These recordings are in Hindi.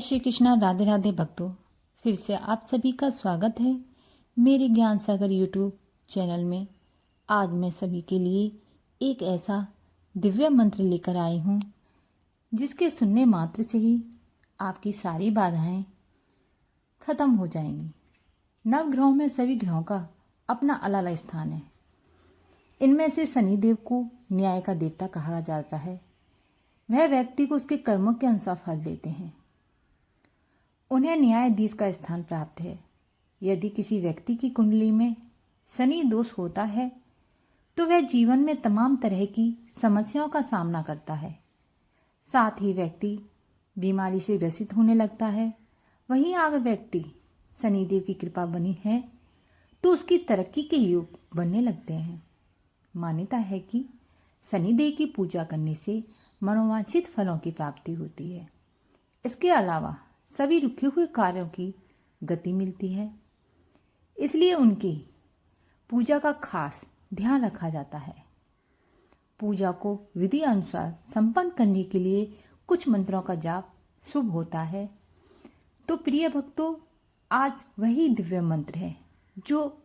श्री कृष्णा। राधे राधे भक्तों, फिर से आप सभी का स्वागत है मेरे ज्ञान सागर यूट्यूब चैनल में। आज मैं सभी के लिए एक ऐसा दिव्य मंत्र लेकर आई हूँ जिसके सुनने मात्र से ही आपकी सारी बाधाएं खत्म हो जाएंगी। नवग्रहों में सभी ग्रहों का अपना अलग अलग स्थान है। इनमें से शनिदेव को न्याय का देवता कहा जाता है। वह व्यक्ति को उसके कर्मों के अनुसार फल देते हैं। उन्हें न्यायाधीश का स्थान प्राप्त है। यदि किसी व्यक्ति की कुंडली में शनि दोष होता है तो वह जीवन में तमाम तरह की समस्याओं का सामना करता है। साथ ही व्यक्ति बीमारी से ग्रसित होने लगता है। वहीं अगर व्यक्ति शनिदेव की कृपा बनी है तो उसकी तरक्की के योग बनने लगते हैं। मान्यता है कि शनिदेव की पूजा करने से मनोवांछित फलों की प्राप्ति होती है। इसके अलावा सभी रुके हुए कार्यों की गति मिलती है। इसलिए उनकी पूजा का खास ध्यान रखा जाता है। पूजा को विधि अनुसार संपन्न करने के लिए कुछ मंत्रों का जाप शुभ होता है। तो प्रिय भक्तों, आज वही दिव्य मंत्र है जो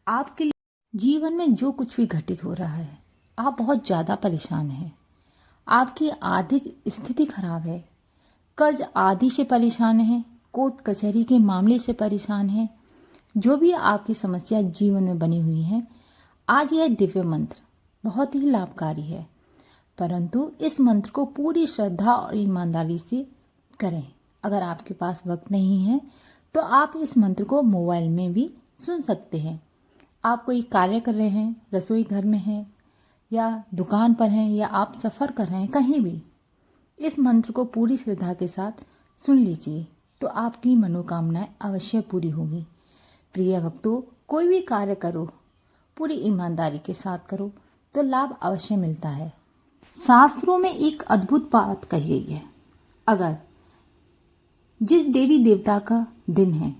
आपके लिए जीवन में जो कुछ भी घटित हो रहा है, आप बहुत ज़्यादा परेशान हैं, आपकी आर्थिक स्थिति खराब है, कर्ज आदि से परेशान हैं, कोर्ट कचहरी के मामले से परेशान हैं, जो भी आपकी समस्या जीवन में बनी हुई हैं, आज यह दिव्य मंत्र बहुत ही लाभकारी है। परंतु इस मंत्र को पूरी श्रद्धा और ईमानदारी से करें। अगर आपके पास वक्त नहीं है तो आप इस मंत्र को मोबाइल में भी सुन सकते हैं। आप कोई कार्य कर रहे हैं, रसोई घर में हैं या दुकान पर हैं या आप सफ़र कर रहे हैं, कहीं भी इस मंत्र को पूरी श्रद्धा के साथ सुन लीजिए तो आपकी मनोकामनाएं अवश्य पूरी होंगी। प्रिय भक्तों, कोई भी कार्य करो पूरी ईमानदारी के साथ करो तो लाभ अवश्य मिलता है। शास्त्रों में एक अद्भुत बात कही गई है, अगर जिस देवी देवता का दिन है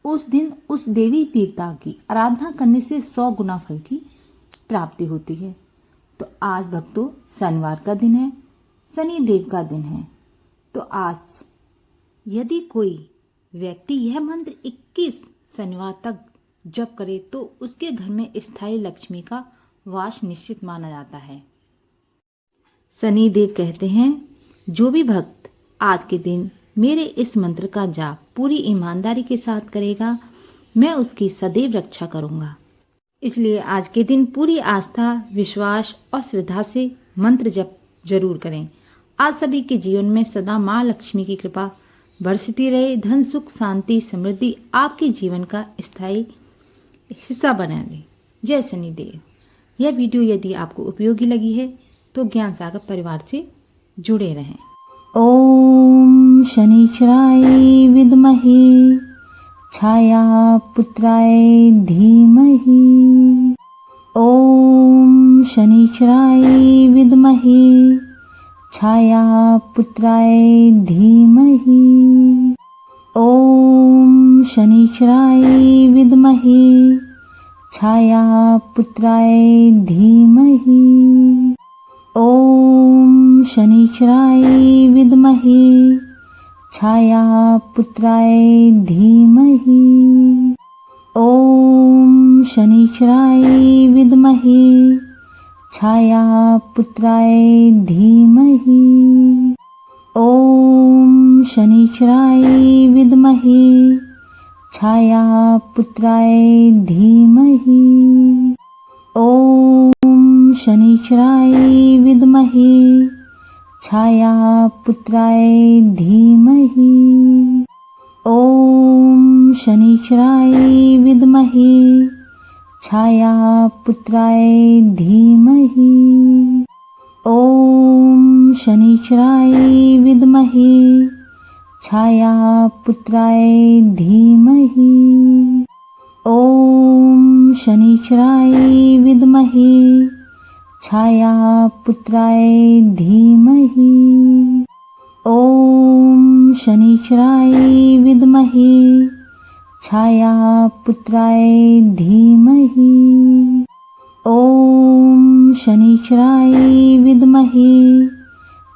उस दिन उस देवी देवता की आराधना करने से 100 गुना फल की प्राप्ति होती है। तो आज भक्तों शनिवार का दिन है, शनिदेव का दिन है। तो आज यदि कोई व्यक्ति यह मंत्र 21 शनिवार तक जप करे तो उसके घर में स्थायी लक्ष्मी का वास निश्चित माना जाता है। शनिदेव कहते हैं, जो भी भक्त आज के दिन मेरे इस मंत्र का जाप पूरी ईमानदारी के साथ करेगा, मैं उसकी सदैव रक्षा करूंगा। इसलिए आज के दिन पूरी आस्था, विश्वास और श्रद्धा से मंत्र जप जरूर करें। आज सभी के जीवन में सदा माँ लक्ष्मी की कृपा बरसती रहे। धन, सुख, शांति, समृद्धि आपके जीवन का स्थायी हिस्सा बना ले। जय शनिदेव। यह वीडियो यदि आपको उपयोगी लगी है तो ज्ञान सागर परिवार से जुड़े रहें। ओम शनिश्चराय विद्महे छाया पुत्राय धीमहि। ओम शनिश्चराय विद्महे छाया पुत्राय धीमहि। ओम शनिश्चराय विद्महे छाया पुत्राय धीमहि। ओम शनिश्चराय विद्महे छाया पुत्राय धीमहि। ओम शनिश्चराय विद्महे छाया पुत्राय धीमहि। ओम शनिश्चराय विद्महे छाया पुत्राय धीमहि। ओम शनिश्चराय विद्महे छाया पुत्राय धीमहि। ओम शनिश्चराय विद्महे छाया पुत्राय धीमहि। ओम शनिश्चराय विद्महे छाया पुत्राय धीमहि। ओम शनिश्चराय विद्महे छाया पुत्राय धीमहि। ओम शनिश्चराय विद्महे छाया पुत्राय धीमहि। ओम शनिश्चराय विद्महे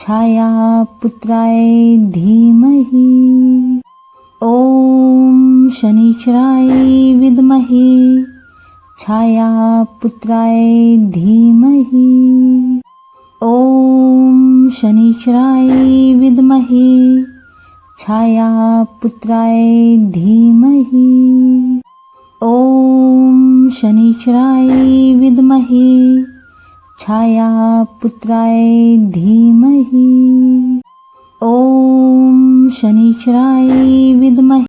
छायापुत्राय धीमहि ॐ शनिश्चराय विद्महे छायापुत्राय धीमहि ॐ शनिश्चराय विद्महे छायापुत्राय धीमहि ॐ शनिश्चराय विद्महे छायापुत्राय धीमहि ॐ शनिश्चराय विद्महे